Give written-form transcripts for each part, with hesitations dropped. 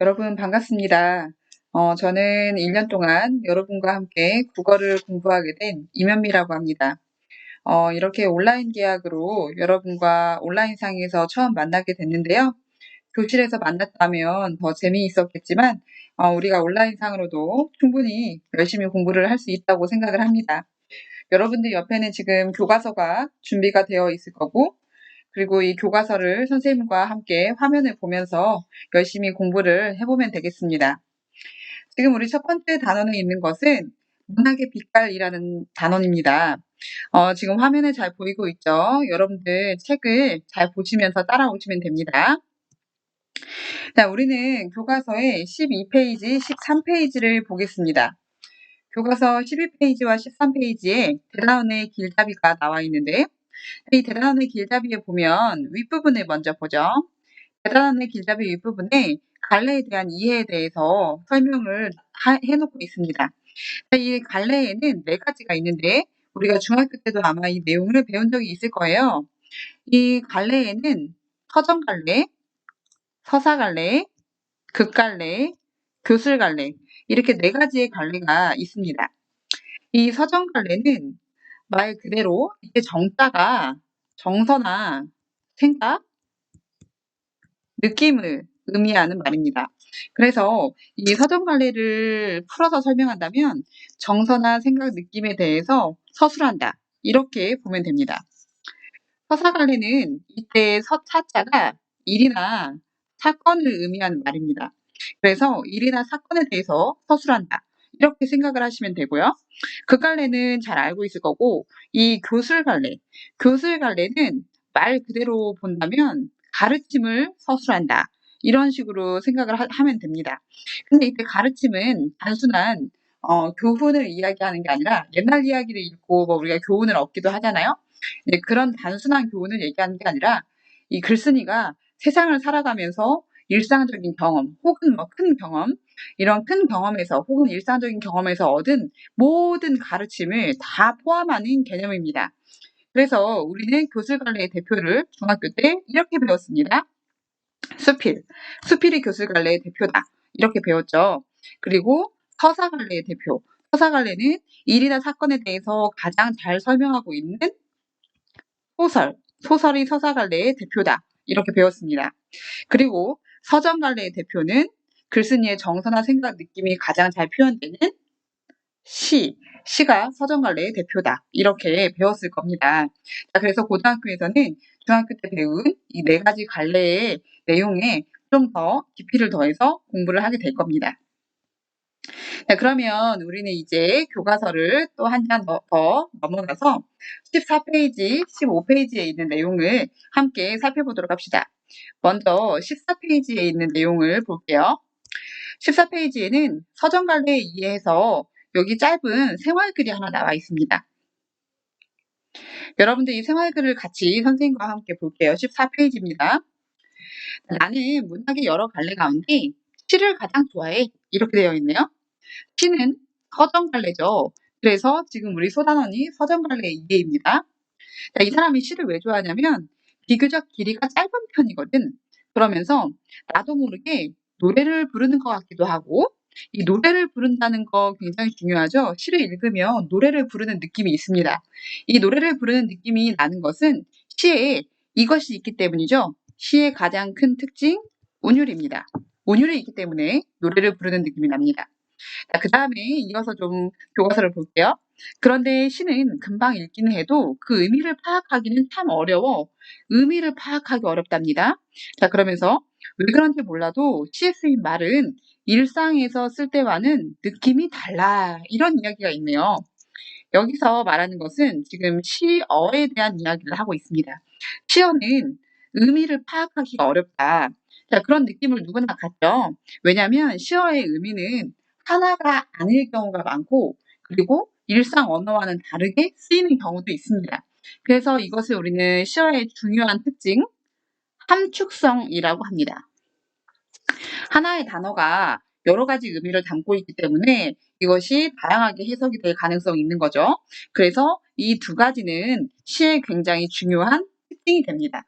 여러분 반갑습니다. 저는 1년 동안 여러분과 함께 국어를 공부하게 된 이면미라고 합니다. 이렇게 온라인 계약으로 여러분과 온라인상에서 처음 만나게 됐는데요. 교실에서 만났다면 더 재미있었겠지만 우리가 온라인상으로도 충분히 열심히 공부를 할 수 있다고 생각을 합니다. 여러분들 옆에는 지금 교과서가 준비가 되어 있을 거고, 그리고 이 교과서를 선생님과 함께 화면을 보면서 열심히 공부를 해보면 되겠습니다. 지금 우리 첫 번째 단원에 있는 것은 문학의 빛깔이라는 단원입니다. 지금 화면에 잘 보이고 있죠? 여러분들 책을 잘 보시면서 따라오시면 됩니다. 자, 우리는 교과서의 12페이지, 13페이지를 보겠습니다. 교과서 12페이지와 13페이지에 대단원의 길잡이가 나와 있는데, 이 대단원의 길잡이에 보면 윗부분을 먼저 보죠. 대단원의 길잡이 윗부분에 갈래에 대한 이해에 대해서 설명을 해놓고 있습니다. 이 갈래에는 4가지가 있는데 우리가 중학교 때도 아마 이 내용을 배운 적이 있을 거예요. 이 갈래에는 서정갈래, 서사갈래, 극갈래, 교술갈래 이렇게 4가지의 갈래가 있습니다. 이 서정갈래는 말 그대로 이게 정자가 정서나 생각, 느낌을 의미하는 말입니다. 그래서 이 서정갈래를 풀어서 설명한다면 정서나 생각, 느낌에 대해서 서술한다. 이렇게 보면 됩니다. 서사갈래는 이때 서차자가 일이나 사건을 의미하는 말입니다. 그래서 일이나 사건에 대해서 서술한다. 이렇게 생각을 하시면 되고요. 극갈래는 잘 알고 있을 거고, 이 교술갈래. 교술갈래는 말 그대로 본다면 가르침을 서술한다. 이런 식으로 생각을 하면 됩니다. 근데 이때 가르침은 단순한 교훈을 이야기하는 게 아니라 옛날 이야기를 읽고 뭐 우리가 교훈을 얻기도 하잖아요. 네, 그런 단순한 교훈을 얘기하는 게 아니라 이 글쓴이가 세상을 살아가면서 일상적인 경험 혹은 뭐 큰 경험, 이런 큰 경험에서 혹은 일상적인 경험에서 얻은 모든 가르침을 다 포함하는 개념입니다. 그래서 우리는 교술갈래의 대표를 중학교 때 이렇게 배웠습니다. 수필. 수필이 교술갈래의 대표다. 이렇게 배웠죠. 그리고 서사갈래의 대표. 서사갈래는 일이나 사건에 대해서 가장 잘 설명하고 있는 소설. 소설이 서사갈래의 대표다. 이렇게 배웠습니다. 그리고 서정갈래의 대표는 글쓴이의 정서나 생각, 느낌이 가장 잘 표현되는 시. 시가 서정갈래의 대표다. 이렇게 배웠을 겁니다. 자, 그래서 고등학교에서는 중학교 때 배운 이 4가지 갈래의 내용에 좀 더 깊이를 더해서 공부를 하게 될 겁니다. 자, 그러면 우리는 이제 교과서를 또 한 장 더 넘어가서 14페이지, 15페이지에 있는 내용을 함께 살펴보도록 합시다. 먼저 14페이지에 있는 내용을 볼게요. 14페이지에는 서정갈래 이해해서 여기 짧은 생활글이 하나 나와 있습니다. 여러분들 이 생활글을 같이 선생님과 함께 볼게요. 14페이지입니다. 나는 문학의 여러 갈래 가운데 시를 가장 좋아해. 이렇게 되어 있네요. 시는 서정갈래죠. 그래서 지금 우리 소단원이 서정갈래 이해입니다. 자, 이 사람이 시를 왜 좋아하냐면 비교적 길이가 짧은 편이거든. 그러면서 나도 모르게 노래를 부르는 것 같기도 하고, 이 노래를 부른다는 거 굉장히 중요하죠. 시를 읽으면 노래를 부르는 느낌이 있습니다. 이 노래를 부르는 느낌이 나는 것은 시에 이것이 있기 때문이죠. 시의 가장 큰 특징, 운율입니다. 운율이 있기 때문에 노래를 부르는 느낌이 납니다. 자, 그 다음에 이어서 좀 교과서를 볼게요. 그런데 시는 금방 읽기는 해도 그 의미를 파악하기는 참 어려워. 의미를 파악하기 어렵답니다. 자, 그러면서 왜 그런지 몰라도 시에 쓰인 말은 일상에서 쓸 때와는 느낌이 달라. 이런 이야기가 있네요. 여기서 말하는 것은 지금 시어에 대한 이야기를 하고 있습니다. 시어는 의미를 파악하기가 어렵다. 자, 그런 느낌을 누구나 갖죠. 왜냐하면 시어의 의미는 하나가 아닐 경우가 많고, 그리고 일상 언어와는 다르게 쓰이는 경우도 있습니다. 그래서 이것을 우리는 시어의 중요한 특징, 함축성이라고 합니다. 하나의 단어가 여러 가지 의미를 담고 있기 때문에 이것이 다양하게 해석이 될 가능성이 있는 거죠. 그래서 이 두 가지는 시의 굉장히 중요한 특징이 됩니다.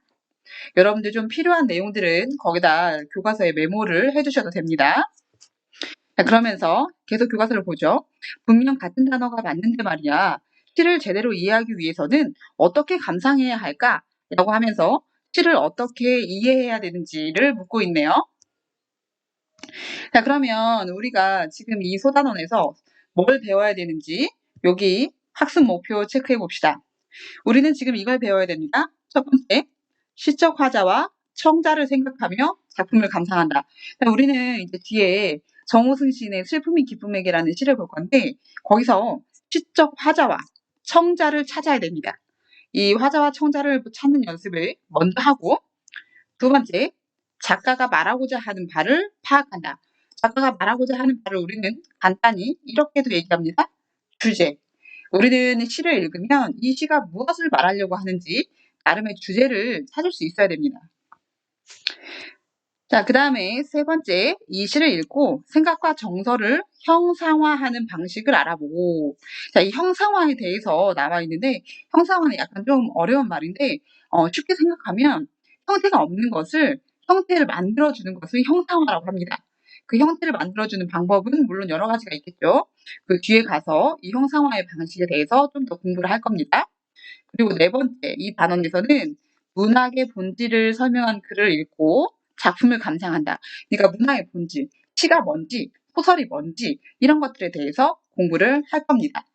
여러분들 좀 필요한 내용들은 거기다 교과서에 메모를 해주셔도 됩니다. 자, 그러면서 계속 교과서를 보죠. 분명 같은 단어가 맞는데 말이야. 시를 제대로 이해하기 위해서는 어떻게 감상해야 할까? 라고 하면서 시를 어떻게 이해해야 되는지를 묻고 있네요. 자, 그러면 우리가 지금 이 소단원에서 뭘 배워야 되는지 여기 학습 목표 체크해 봅시다. 우리는 지금 이걸 배워야 됩니다. 첫 번째, 시적 화자와 청자를 생각하며 작품을 감상한다. 자, 우리는 이제 뒤에 정호승 시인의 슬픔이 기쁨에게라는 시를 볼 건데 거기서 시적 화자와 청자를 찾아야 됩니다. 이 화자와 청자를 찾는 연습을 먼저 하고 두 번째, 작가가 말하고자 하는 바를 파악한다. 작가가 말하고자 하는 바를 우리는 간단히 이렇게도 얘기합니다. 주제. 우리는 시를 읽으면 이 시가 무엇을 말하려고 하는지 나름의 주제를 찾을 수 있어야 됩니다. 자, 그 다음에 세 번째, 이 시를 읽고 생각과 정서를 형상화하는 방식을 알아보고, 자, 이 형상화에 대해서 나와 있는데, 형상화는 약간 좀 어려운 말인데, 쉽게 생각하면 형태가 없는 것을, 형태를 만들어주는 것을 형상화라고 합니다. 그 형태를 만들어주는 방법은 물론 여러 가지가 있겠죠. 그 뒤에 가서 이 형상화의 방식에 대해서 좀 더 공부를 할 겁니다. 그리고 네 번째, 이 단원에서는 문학의 본질을 설명한 글을 읽고 작품을 감상한다. 그러니까 문학의 본질, 시가 뭔지, 소설이 뭔지 이런 것들에 대해서 공부를 할 겁니다.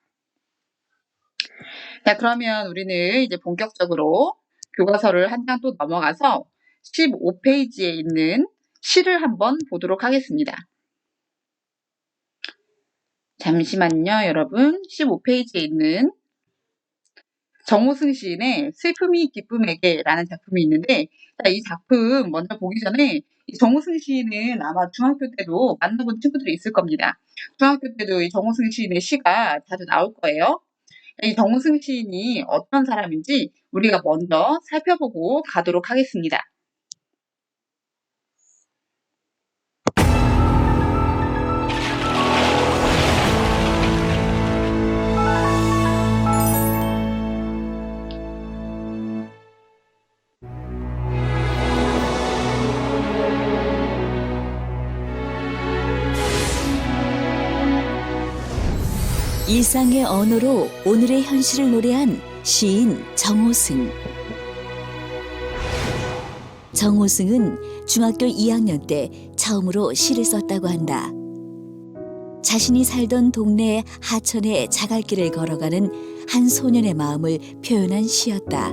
자, 그러면 우리는 이제 본격적으로 교과서를 한 장 또 넘어가서 15페이지에 있는 시를 한번 보도록 하겠습니다. 잠시만요, 여러분. 15페이지에 있는 정호승 시인의 슬픔이 기쁨에게라는 작품이 있는데, 자, 이 작품 먼저 보기 전에 이 정호승 시인은 아마 중학교 때도 만나본 친구들이 있을 겁니다. 중학교 때도 이 정호승 시인의 시가 자주 나올 거예요. 이 정호승 시인이 어떤 사람인지 우리가 먼저 살펴보고 가도록 하겠습니다. 일상의 언어로 오늘의 현실을 노래한 시인 정호승. 정호승은 중학교 2학년 때 처음으로 시를 썼다고 한다. 자신이 살던 동네 하천의 자갈길을 걸어가는 한 소년의 마음을 표현한 시였다.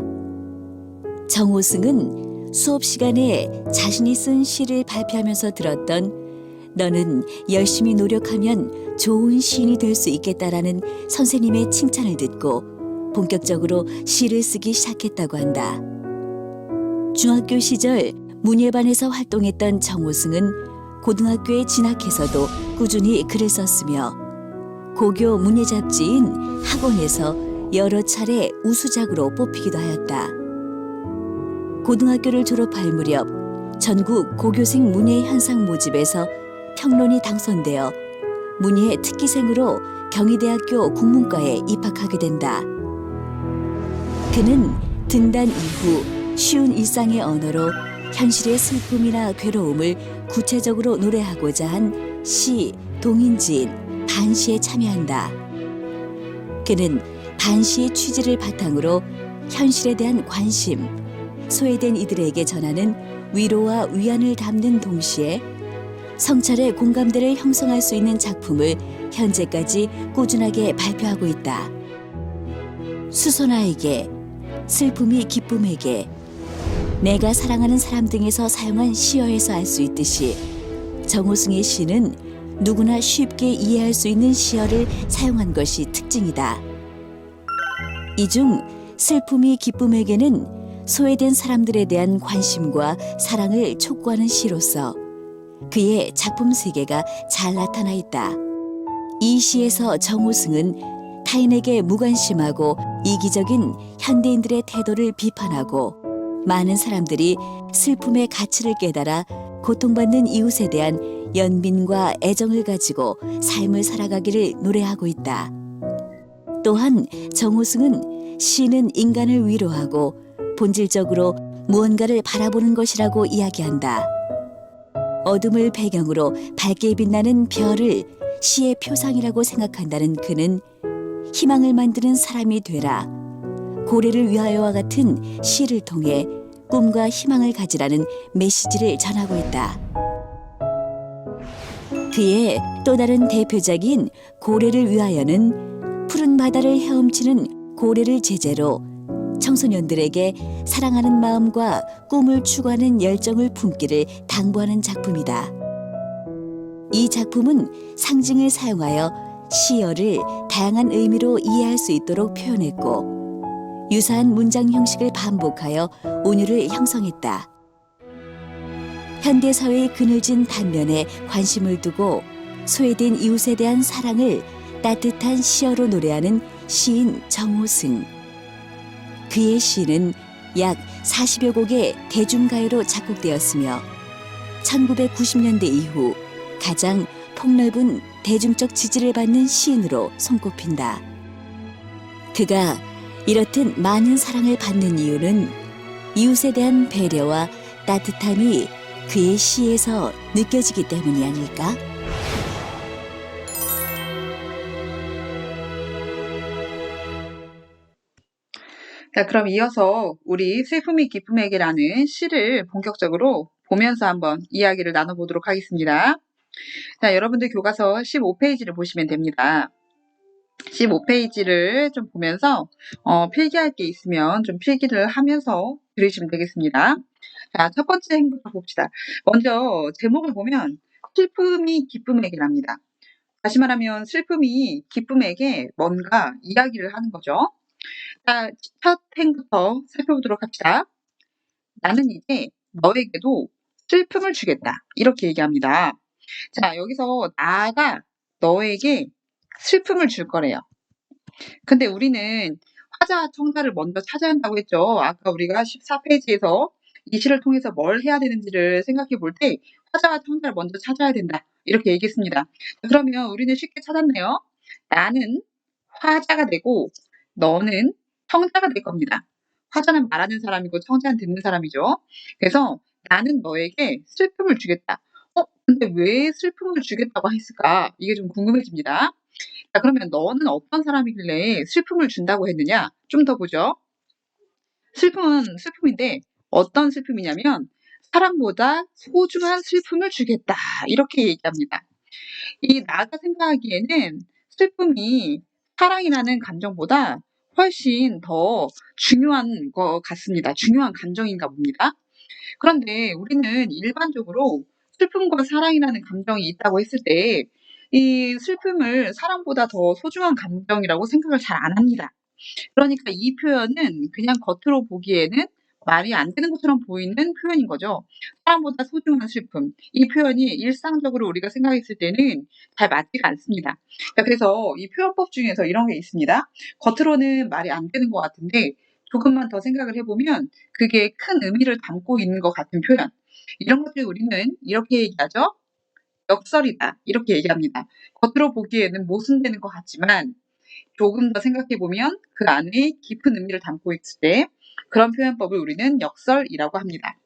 정호승은 수업 시간에 자신이 쓴 시를 발표하면서 들었던 너는 열심히 노력하면 좋은 시인이 될 수 있겠다라는 선생님의 칭찬을 듣고 본격적으로 시를 쓰기 시작했다고 한다. 중학교 시절 문예반에서 활동했던 정호승은 고등학교에 진학해서도 꾸준히 글을 썼으며 고교 문예 잡지인 학원에서 여러 차례 우수작으로 뽑히기도 하였다. 고등학교를 졸업할 무렵 전국 고교생 문예 현상 모집에서 평론이 당선되어 문예 특기생으로 경희대학교 국문과에 입학하게 된다. 그는 등단 이후 쉬운 일상의 언어로 현실의 슬픔이나 괴로움을 구체적으로 노래하고자 한 시 동인지인 반시에 참여한다. 그는 반시의 취지를 바탕으로 현실에 대한 관심, 소외된 이들에게 전하는 위로와 위안을 담는 동시에 성찰의 공감대를 형성할 수 있는 작품을 현재까지 꾸준하게 발표하고 있다. 수선화에게, 슬픔이 기쁨에게, 내가 사랑하는 사람 등에서 사용한 시어에서 알 수 있듯이 정호승의 시는 누구나 쉽게 이해할 수 있는 시어를 사용한 것이 특징이다. 이 중 슬픔이 기쁨에게는 소외된 사람들에 대한 관심과 사랑을 촉구하는 시로서 그의 작품 세계가 잘 나타나 있다. 이 시에서 정호승은 타인에게 무관심하고 이기적인 현대인들의 태도를 비판하고 많은 사람들이 슬픔의 가치를 깨달아 고통받는 이웃에 대한 연민과 애정을 가지고 삶을 살아가기를 노래하고 있다. 또한 정호승은 시는 인간을 위로하고 본질적으로 무언가를 바라보는 것이라고 이야기한다. 어둠을 배경으로 밝게 빛나는 별을 시의 표상이라고 생각한다는 그는 희망을 만드는 사람이 되라, 고래를 위하여와 같은 시를 통해 꿈과 희망을 가지라는 메시지를 전하고 있다. 그의 또 다른 대표작인 고래를 위하여는 푸른 바다를 헤엄치는 고래를 제재로 청소년들에게 사랑하는 마음과 꿈을 추구하는 열정을 품기를 당부하는 작품이다. 이 작품은 상징을 사용하여 시어를 다양한 의미로 이해할 수 있도록 표현했고 유사한 문장 형식을 반복하여 운율을 형성했다. 현대사회의 그늘진 단면에 관심을 두고 소외된 이웃에 대한 사랑을 따뜻한 시어로 노래하는 시인 정호승. 그의 시는 약 40여 곡의 대중가요로 작곡되었으며 1990년대 이후 가장 폭넓은 대중적 지지를 받는 시인으로 손꼽힌다. 그가 이렇듯 많은 사랑을 받는 이유는 이웃에 대한 배려와 따뜻함이 그의 시에서 느껴지기 때문이 아닐까? 자, 그럼 이어서 우리 슬픔이 기쁨에게라는 시를 본격적으로 보면서 한번 이야기를 나눠보도록 하겠습니다. 자, 여러분들 교과서 15페이지를 보시면 됩니다. 15페이지를 좀 보면서 필기할 게 있으면 좀 필기를 하면서 들으시면 되겠습니다. 자, 첫 번째 행부터 봅시다. 먼저 제목을 보면 슬픔이 기쁨에게랍니다. 다시 말하면 슬픔이 기쁨에게 뭔가 이야기를 하는 거죠. 자, 첫 행부터 살펴보도록 합시다. 나는 이제 너에게도 슬픔을 주겠다. 이렇게 얘기합니다. 자, 여기서 나가 너에게 슬픔을 줄 거래요. 근데 우리는 화자, 청자를 먼저 찾아야 한다고 했죠. 아까 우리가 14페이지에서 이 시를 통해서 뭘 해야 되는지를 생각해 볼 때 화자와 청자를 먼저 찾아야 된다. 이렇게 얘기했습니다. 그러면 우리는 쉽게 찾았네요. 나는 화자가 되고 너는 청자가 될 겁니다. 화자는 말하는 사람이고 청자는 듣는 사람이죠. 그래서 나는 너에게 슬픔을 주겠다. 근데 왜 슬픔을 주겠다고 했을까? 이게 좀 궁금해집니다. 자, 그러면 너는 어떤 사람이길래 슬픔을 준다고 했느냐? 좀 더 보죠. 슬픔은 슬픔인데 어떤 슬픔이냐면 사랑보다 소중한 슬픔을 주겠다. 이렇게 얘기합니다. 이 나가 생각하기에는 슬픔이 사랑이라는 감정보다 훨씬 더 중요한 것 같습니다. 중요한 감정인가 봅니다. 그런데 우리는 일반적으로 슬픔과 사랑이라는 감정이 있다고 했을 때 이 슬픔을 사랑보다 더 소중한 감정이라고 생각을 잘 안 합니다. 그러니까 이 표현은 그냥 겉으로 보기에는 말이 안 되는 것처럼 보이는 표현인 거죠. 사랑보다 소중한 슬픔. 이 표현이 일상적으로 우리가 생각했을 때는 잘 맞지가 않습니다. 그래서 이 표현법 중에서 이런 게 있습니다. 겉으로는 말이 안 되는 것 같은데 조금만 더 생각을 해보면 그게 큰 의미를 담고 있는 것 같은 표현. 이런 것들 우리는 이렇게 얘기하죠. 역설이다. 이렇게 얘기합니다. 겉으로 보기에는 모순되는 것 같지만 조금 더 생각해 보면 그 안에 깊은 의미를 담고 있을 때 그런 표현법을 우리는 역설이라고 합니다.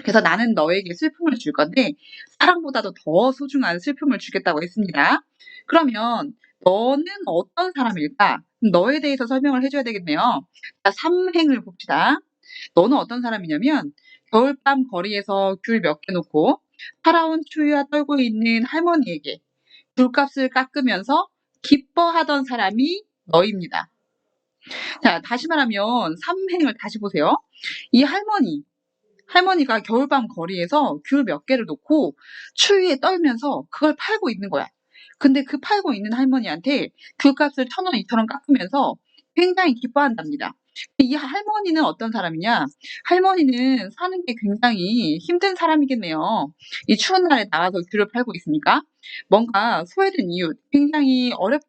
그래서 나는 너에게 슬픔을 줄 건데 사랑보다도 더 소중한 슬픔을 주겠다고 했습니다. 그러면 너는 어떤 사람일까? 너에 대해서 설명을 해줘야 되겠네요. 자, 3행을 봅시다. 너는 어떤 사람이냐면 겨울밤 거리에서 귤 몇 개 놓고 살아온 추위와 떨고 있는 할머니에게 귤값을 깎으면서 기뻐하던 사람이 너입니다. 자, 다시 말하면 3행을 다시 보세요. 이 할머니가 겨울밤 거리에서 귤 몇 개를 놓고 추위에 떨면서 그걸 팔고 있는 거야. 근데 그 팔고 있는 할머니한테 귤값을 1,000원, 2,000원 깎으면서 굉장히 기뻐한답니다. 이 할머니는 어떤 사람이냐? 할머니는 사는 게 굉장히 힘든 사람이겠네요. 이 추운 날에 나와서 귤을 팔고 있으니까. 뭔가 소외된 이웃, 굉장히 어렵게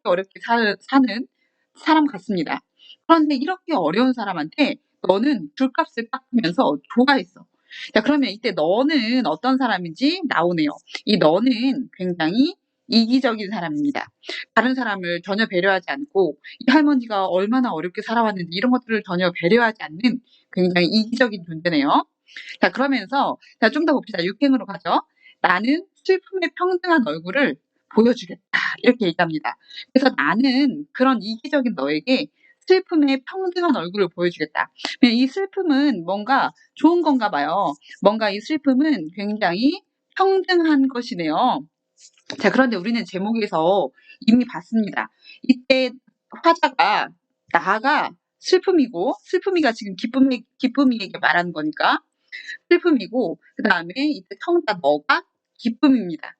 사는 사람 같습니다. 그런데 이렇게 어려운 사람한테 너는 귤값을 깎으면서 좋아했어. 자, 그러면 이때 너는 어떤 사람인지 나오네요. 이 너는 굉장히 이기적인 사람입니다. 다른 사람을 전혀 배려하지 않고 이 할머니가 얼마나 어렵게 살아왔는지 이런 것들을 전혀 배려하지 않는 굉장히 이기적인 존재네요. 자, 그러면서 자, 좀 더 봅시다. 6행으로 가죠. 나는 슬픔의 평등한 얼굴을 보여주겠다. 이렇게 얘기합니다. 그래서 나는 그런 이기적인 너에게 슬픔의 평등한 얼굴을 보여주겠다. 이 슬픔은 뭔가 좋은 건가 봐요. 뭔가 이 슬픔은 굉장히 평등한 것이네요. 자, 그런데 우리는 제목에서 이미 봤습니다. 이때 화자가 나가 슬픔이고 슬픔이가 지금 기쁨이에게 말하는 거니까 슬픔이고 그다음에 이때 청자 너가 기쁨입니다.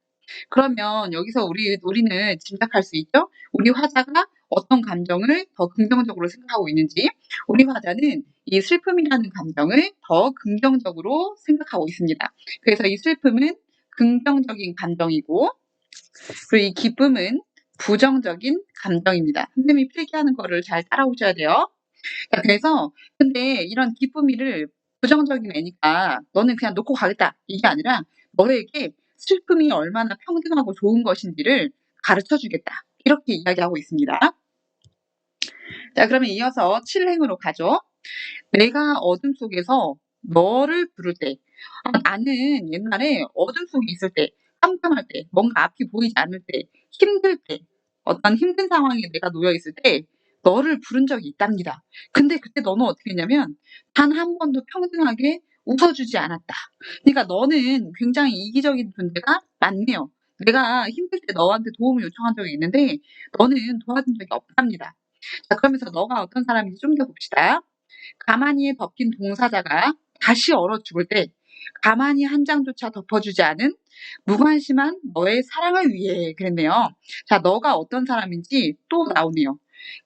그러면 여기서 우리는 짐작할 수 있죠? 우리 화자가 어떤 감정을 더 긍정적으로 생각하고 있는지. 우리 화자는 이 슬픔이라는 감정을 더 긍정적으로 생각하고 있습니다. 그래서 이 슬픔은 긍정적인 감정이고 그리고 이 기쁨은 부정적인 감정입니다. 선생님이 필기하는 거를 잘 따라오셔야 돼요. 자, 그래서 근데 이런 기쁨이를 부정적인 애니까 너는 그냥 놓고 가겠다. 이게 아니라 너에게 슬픔이 얼마나 평등하고 좋은 것인지를 가르쳐 주겠다. 이렇게 이야기하고 있습니다. 자, 그러면 이어서 7행으로 가죠. 내가 어둠 속에서 너를 부를 때, 나는 옛날에 어둠 속에 있을 때, 깜깜할 때, 뭔가 앞이 보이지 않을 때, 힘들 때, 어떤 힘든 상황에 내가 놓여 있을 때, 너를 부른 적이 있답니다. 근데 그때 너는 어떻게 했냐면, 단 한 번도 평등하게 웃어주지 않았다. 그러니까 너는 굉장히 이기적인 존재가 많네요. 내가 힘들 때 너한테 도움을 요청한 적이 있는데, 너는 도와준 적이 없답니다. 자, 그러면서 너가 어떤 사람인지 좀 더 봅시다. 가만히에 덮인 동사자가 다시 얼어 죽을 때 가만히 한 장조차 덮어주지 않은 무관심한 너의 사랑을 위해 그랬네요. 자, 너가 어떤 사람인지 또 나오네요.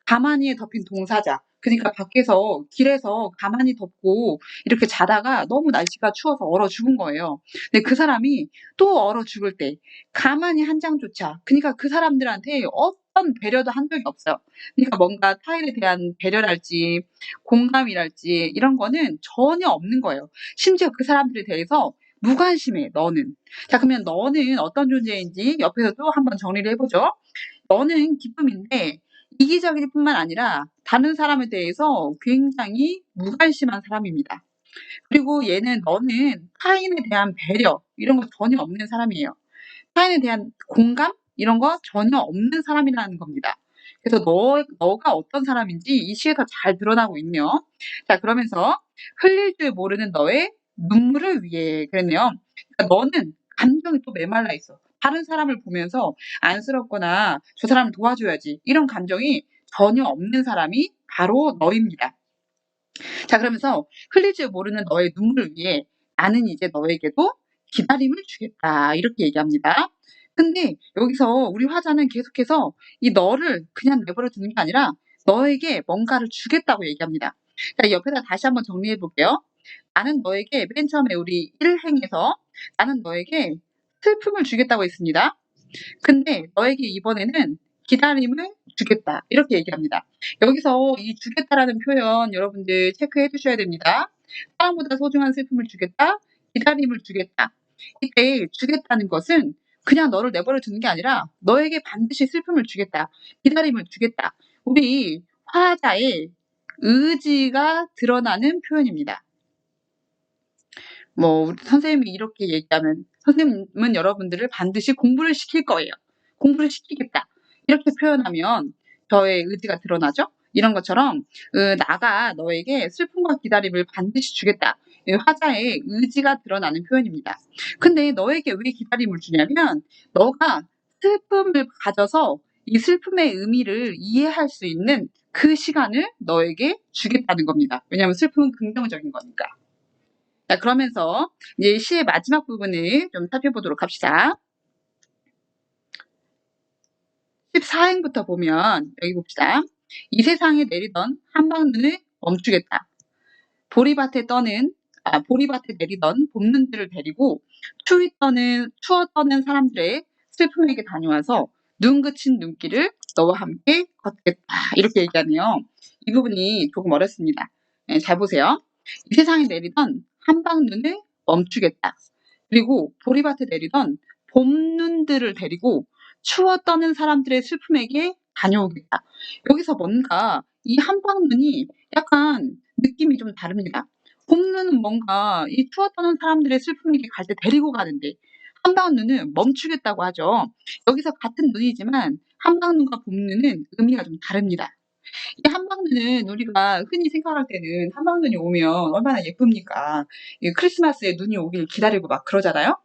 가만히에 덮인 동사자. 그러니까 밖에서 길에서 가만히 덮고 이렇게 자다가 너무 날씨가 추워서 얼어 죽은 거예요. 근데 그 사람이 또 얼어 죽을 때 가만히 한 장조차 그러니까 그 사람들한테 어떤 배려도 한 적이 없어요. 그러니까 뭔가 타인에 대한 배려랄지 공감이랄지 이런 거는 전혀 없는 거예요. 심지어 그 사람들에 대해서 무관심해, 너는. 자, 그러면 너는 어떤 존재인지 옆에서 또 한번 정리를 해보죠. 너는 기쁨인데 이기적일 뿐만 아니라 다른 사람에 대해서 굉장히 무관심한 사람입니다. 그리고 너는 타인에 대한 배려 이런 거 전혀 없는 사람이에요. 타인에 대한 공감 이런 거 전혀 없는 사람이라는 겁니다. 그래서 너가 어떤 사람인지 이 시에서 잘 드러나고 있네요. 자, 그러면서 흘릴 줄 모르는 너의 눈물을 위해 그랬네요. 그러니까 너는 감정이 또 메말라 있어. 다른 사람을 보면서 안쓰럽거나 저 사람을 도와줘야지 이런 감정이 전혀 없는 사람이 바로 너입니다. 자, 그러면서 흘릴 줄 모르는 너의 눈물을 위해 나는 이제 너에게도 기다림을 주겠다. 이렇게 얘기합니다. 근데 여기서 우리 화자는 계속해서 이 너를 그냥 내버려 두는 게 아니라 너에게 뭔가를 주겠다고 얘기합니다. 자, 옆에다 다시 한번 정리해 볼게요. 나는 너에게 맨 처음에 우리 1행에서 나는 너에게 슬픔을 주겠다고 했습니다. 근데 너에게 이번에는 기다림을 주겠다. 이렇게 얘기합니다. 여기서 이 주겠다라는 표현 여러분들 체크해 두셔야 됩니다. 사랑보다 소중한 슬픔을 주겠다. 기다림을 주겠다. 이때 주겠다는 것은 그냥 너를 내버려 두는 게 아니라 너에게 반드시 슬픔을 주겠다. 기다림을 주겠다. 우리 화자의 의지가 드러나는 표현입니다. 우리 선생님이 이렇게 얘기하면 선생님은 여러분들을 반드시 공부를 시킬 거예요. 공부를 시키겠다. 이렇게 표현하면 저의 의지가 드러나죠? 이런 것처럼 나가 너에게 슬픔과 기다림을 반드시 주겠다. 화자의 의지가 드러나는 표현입니다. 근데 너에게 왜 기다림을 주냐면 너가 슬픔을 가져서 이 슬픔의 의미를 이해할 수 있는 그 시간을 너에게 주겠다는 겁니다. 왜냐하면 슬픔은 긍정적인 거니까. 자, 그러면서 이제 시의 마지막 부분을 좀 살펴보도록 합시다. 14행부터 보면 여기 봅시다. 이 세상에 내리던 한방눈을 멈추겠다. 보리밭에 내리던 봄눈들을 데리고 추워 떠는 사람들의 슬픔에게 다녀와서 눈 그친 눈길을 너와 함께 걷겠다. 이렇게 얘기하네요. 이 부분이 조금 어렵습니다. 네, 잘 보세요. 이 세상에 내리던 한방눈을 멈추겠다. 그리고 보리밭에 내리던 봄눈들을 데리고 추워 떠는 사람들의 슬픔에게 다녀오겠다. 여기서 뭔가 이 한방눈이 약간 느낌이 좀 다릅니다. 봄눈은 뭔가 이 추워 떠는 사람들의 슬픔에게 갈 때 데리고 가는데 한방눈은 멈추겠다고 하죠. 여기서 같은 눈이지만 한방눈과 봄눈은 의미가 좀 다릅니다. 이 한방눈은 우리가 흔히 생각할 때는 한방눈이 오면 얼마나 예쁩니까? 이 크리스마스에 눈이 오길 기다리고 막 그러잖아요.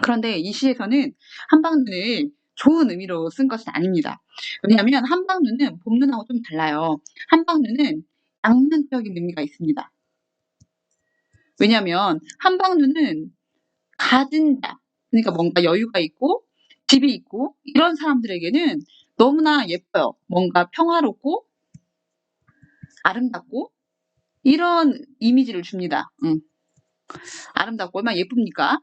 그런데 이 시에서는 한방눈을 좋은 의미로 쓴 것은 아닙니다. 왜냐하면 한방눈은 봄눈하고 좀 달라요. 한방눈은 양면적인 의미가 있습니다. 왜냐하면 한방눈은 가진 자, 그러니까 뭔가 여유가 있고 집이 있고 이런 사람들에게는 너무나 예뻐요. 뭔가 평화롭고 아름답고 이런 이미지를 줍니다. 아름답고 얼마나 예쁩니까?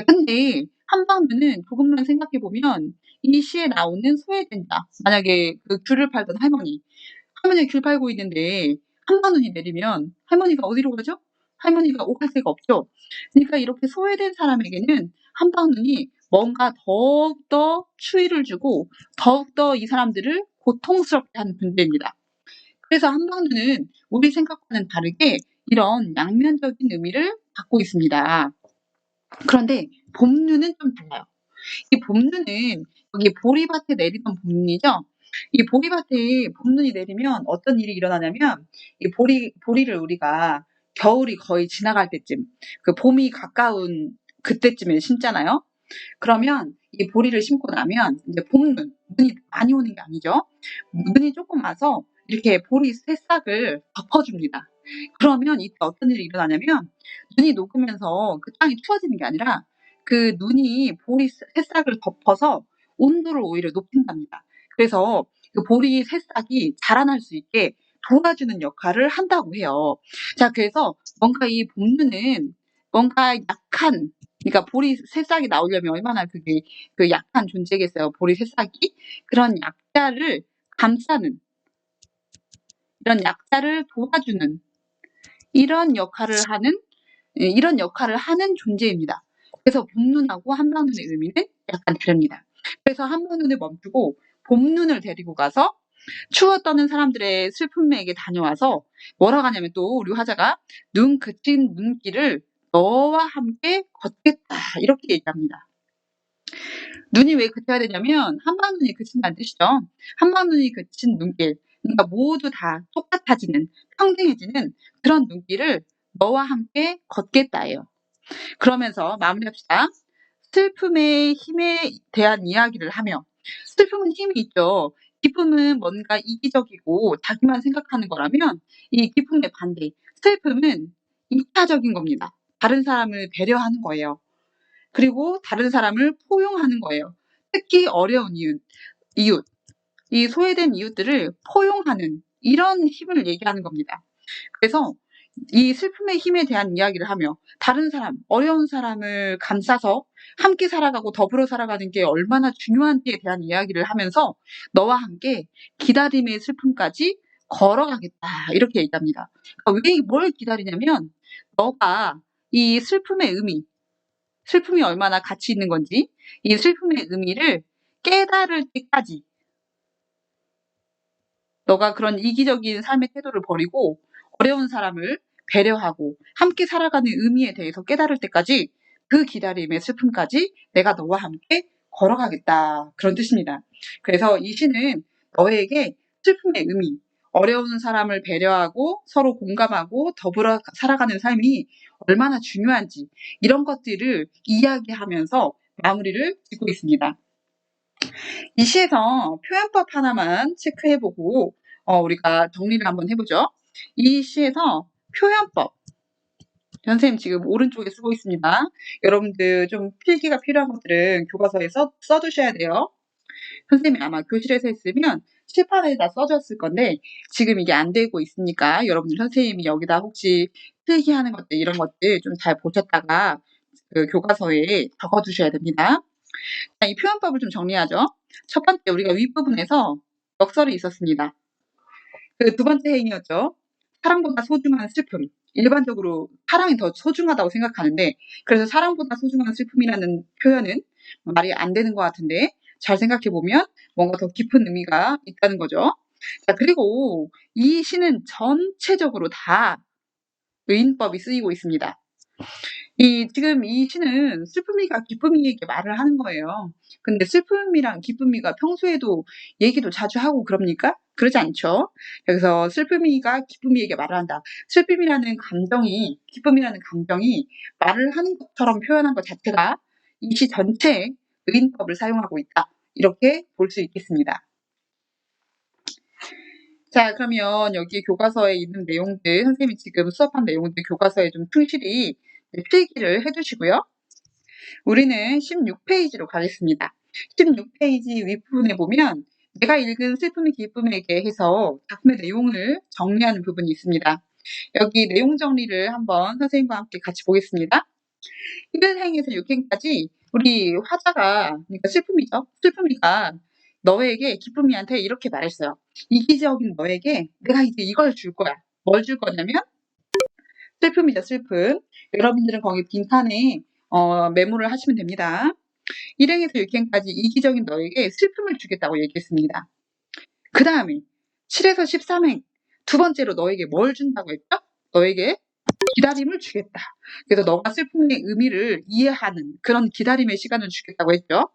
근데 한방눈은 조금만 생각해 보면 이 시에 나오는 소외된 자, 만약에 그 귤을 팔던 할머니가 귤 팔고 있는데 한방눈이 내리면 할머니가 어디로 가죠? 할머니가 오갈 데가 없죠. 그러니까 이렇게 소외된 사람에게는 한방눈이 뭔가 더욱더 추위를 주고 더욱더 이 사람들을 고통스럽게 하는 존재입니다. 그래서 한방눈은 우리 생각과는 다르게 이런 양면적인 의미를 갖고 있습니다. 그런데 봄눈은 좀 달라요. 이 봄눈은 여기 보리밭에 내리던 봄눈이죠. 이 보리밭에 봄눈이 내리면 어떤 일이 일어나냐면 이 보리를 우리가 겨울이 거의 지나갈 때쯤, 그 봄이 가까운 그때쯤에 심잖아요. 그러면 이 보리를 심고 나면 이제 봄눈, 눈이 많이 오는 게 아니죠. 눈이 조금 와서 이렇게 보리 새싹을 덮어줍니다. 그러면 이때 어떤 일이 일어나냐면 눈이 녹으면서 그 땅이 추워지는 게 아니라 그 눈이 보리 새싹을 덮어서 온도를 오히려 높인답니다. 그래서 그 보리 새싹이 자라날 수 있게 도와주는 역할을 한다고 해요. 자, 그래서 뭔가 이 봄눈은 뭔가 약한, 그러니까 보리 새싹이 나오려면 얼마나 그게 그 약한 존재겠어요. 보리 새싹이 그런 약자를 감싸는, 이런 약자를 도와주는 이런 역할을 하는 존재입니다. 그래서 봄눈하고 한방눈의 의미는 약간 다릅니다. 그래서 한방눈을 멈추고 봄눈을 데리고 가서 추워 떠는 사람들의 슬픔에게 다녀와서 뭐라고 하냐면 또 우리 화자가 눈 그친 눈길을 너와 함께 걷겠다 이렇게 얘기합니다. 눈이 왜 그쳐야 되냐면 한방눈이 그친다는 뜻이죠. 한방눈이 그친 눈길, 그러니까 모두 다 똑같아지는, 평등해지는 그런 눈길을 너와 함께 걷겠다예요. 그러면서 마무리합시다. 슬픔의 힘에 대한 이야기를 하며, 슬픔은 힘이 있죠. 기쁨은 뭔가 이기적이고 자기만 생각하는 거라면 이 기쁨의 반대, 슬픔은 이타적인 겁니다. 다른 사람을 배려하는 거예요. 그리고 다른 사람을 포용하는 거예요. 특히 어려운 이웃, 이 소외된 이웃들을 포용하는 이런 힘을 얘기하는 겁니다. 그래서 이 슬픔의 힘에 대한 이야기를 하며 다른 사람, 어려운 사람을 감싸서 함께 살아가고 더불어 살아가는 게 얼마나 중요한지에 대한 이야기를 하면서 너와 함께 기다림의 슬픔까지 걸어가겠다 이렇게 얘기합니다. 그러니까 왜 뭘 기다리냐면 너가 이 슬픔의 의미, 슬픔이 얼마나 가치 있는 건지 이 슬픔의 의미를 깨달을 때까지 너가 그런 이기적인 삶의 태도를 버리고 어려운 사람을 배려하고 함께 살아가는 의미에 대해서 깨달을 때까지 그 기다림의 슬픔까지 내가 너와 함께 걸어가겠다. 그런 뜻입니다. 그래서 이 시는 너에게 슬픔의 의미, 어려운 사람을 배려하고 서로 공감하고 더불어 살아가는 삶이 얼마나 중요한지 이런 것들을 이야기하면서 마무리를 짓고 있습니다. 이 시에서 표현법 하나만 체크해보고 우리가 정리를 한번 해보죠. 이 시에서 표현법, 선생님 지금 오른쪽에 쓰고 있습니다. 여러분들 좀 필기가 필요한 것들은 교과서에 써두셔야 돼요. 선생님이 아마 교실에서 했으면 칠판에다 써줬을 건데 지금 이게 안 되고 있으니까 여러분들 선생님이 여기다 혹시 필기하는 것들 이런 것들 좀 잘 보셨다가 그 교과서에 적어두셔야 됩니다. 자, 이 표현법을 좀 정리하죠. 첫 번째 우리가 윗부분에서 역설이 있었습니다. 그 두 번째 행위였죠. 사랑보다 소중한 슬픔. 일반적으로 사랑이 더 소중하다고 생각하는데 그래서 사랑보다 소중한 슬픔이라는 표현은 말이 안 되는 것 같은데 잘 생각해 보면 뭔가 더 깊은 의미가 있다는 거죠. 자, 그리고 이 시는 전체적으로 다 의인법이 쓰이고 있습니다. 지금 이 시는 슬픔이가 기쁨이에게 말을 하는 거예요. 근데 슬픔이랑 기쁨이가 평소에도 얘기도 자주 하고 그럽니까? 그러지 않죠. 그래서 슬픔이가 기쁨이에게 말을 한다. 슬픔이라는 감정이, 기쁨이라는 감정이 말을 하는 것처럼 표현한 것 자체가 이 시 전체에 의인법을 사용하고 있다. 이렇게 볼 수 있겠습니다. 자, 그러면 여기 교과서에 있는 내용들, 선생님이 지금 수업한 내용들 교과서에 좀 충실히 필기를 해두시고요. 우리는 16페이지로 가겠습니다. 16페이지 윗부분에 보면 내가 읽은 슬픔이 기쁨에게 해서 작품의 내용을 정리하는 부분이 있습니다. 여기 내용 정리를 한번 선생님과 함께 같이 보겠습니다. 1행에서 6행까지 우리 화자가, 그러니까 슬픔이죠. 슬픔이가 너에게 기쁨이한테 이렇게 말했어요. 이기적인 너에게 내가 이제 이걸 줄 거야. 뭘 줄 거냐면 슬픔이죠, 슬픔. 여러분들은 거기 빈칸에 메모를 하시면 됩니다. 1행에서 6행까지 이기적인 너에게 슬픔을 주겠다고 얘기했습니다. 그 다음에 7에서 13행 두 번째로 너에게 뭘 준다고 했죠? 너에게 기다림을 주겠다. 그래서 너가 슬픔의 의미를 이해하는 그런 기다림의 시간을 주겠다고 했죠.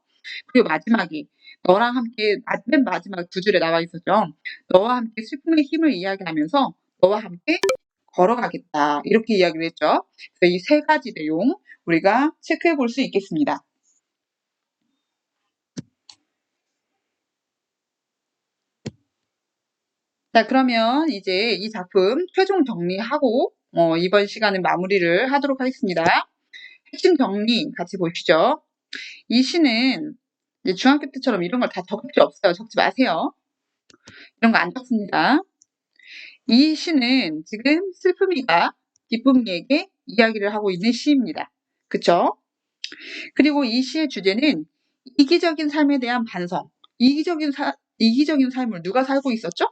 그리고 마지막에 너랑 함께 맨 마지막 두 줄에 나와 있었죠. 너와 함께 슬픔의 힘을 이야기하면서 너와 함께 걸어가겠다. 이렇게 이야기를 했죠. 그래서 이 세 가지 내용 우리가 체크해 볼 수 있겠습니다. 자, 그러면 이제 이 작품 최종 정리하고 이번 시간은 마무리를 하도록 하겠습니다. 핵심 정리 같이 보시죠. 이 시는 이제 중학교 때처럼 이런 걸 다 적을 필요 없어요. 적지 마세요. 이런 거 안 적습니다. 이 시는 지금 슬픔이가 기쁨이에게 이야기를 하고 있는 시입니다. 그쵸? 그리고 이 시의 주제는 이기적인 삶에 대한 반성. 이기적인 삶을 누가 살고 있었죠?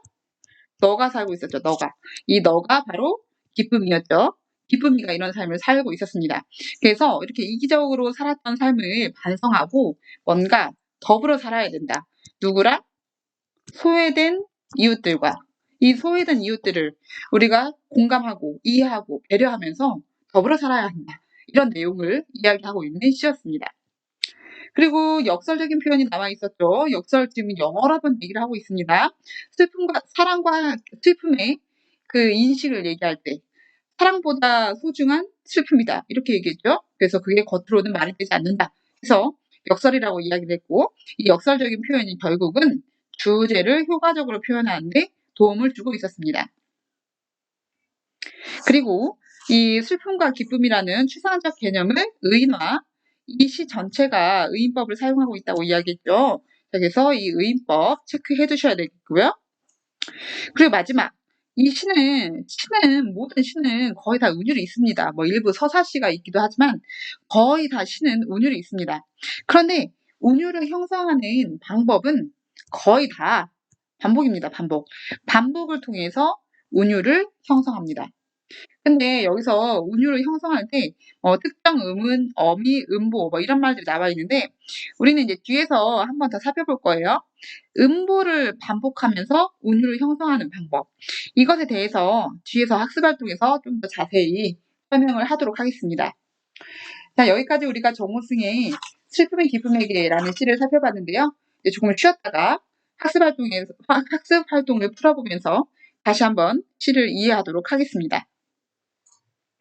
너가 살고 있었죠. 너가. 이 너가 바로 기쁨이었죠. 기쁨이가 이런 삶을 살고 있었습니다. 그래서 이렇게 이기적으로 살았던 삶을 반성하고 뭔가 더불어 살아야 된다. 누구랑? 소외된 이웃들과. 이 소외된 이웃들을 우리가 공감하고 이해하고 배려하면서 더불어 살아야 한다. 이런 내용을 이야기하고 있는 시였습니다. 그리고 역설적인 표현이 나와 있었죠. 역설 지금 여러 번 얘기를 하고 있습니다. 사랑과 슬픔의 그 인식을 얘기할 때 사랑보다 소중한 슬픔이다. 이렇게 얘기했죠. 그래서 그게 겉으로는 말이 되지 않는다. 그래서 역설이라고 이야기를 했고 이 역설적인 표현이 결국은 주제를 효과적으로 표현하는데 도움을 주고 있었습니다. 그리고 이 슬픔과 기쁨이라는 추상적 개념을 의인화, 이 시 전체가 의인법을 사용하고 있다고 이야기했죠. 그래서 이 의인법 체크해 두셔야 되겠고요. 그리고 마지막, 이 모든 시는 거의 다 운율이 있습니다. 뭐 일부 서사시가 있기도 하지만 거의 다 시는 운율이 있습니다. 그런데 운율을 형성하는 방법은 거의 다 반복입니다. 반복을 통해서 운율을 형성합니다. 근데 여기서 운율을 형성할 때 특정 음은, 어미, 음보 뭐 이런 말들이 나와 있는데 우리는 이제 뒤에서 한 번 더 살펴볼 거예요. 음보를 반복하면서 운율을 형성하는 방법. 이것에 대해서 뒤에서 학습활동에서 좀 더 자세히 설명을 하도록 하겠습니다. 자, 여기까지 우리가 정우승의 슬픔의 기쁨에게라는 시를 살펴봤는데요. 이제 조금 쉬었다가 학습활동을 풀어보면서 다시 한번 시를 이해하도록 하겠습니다.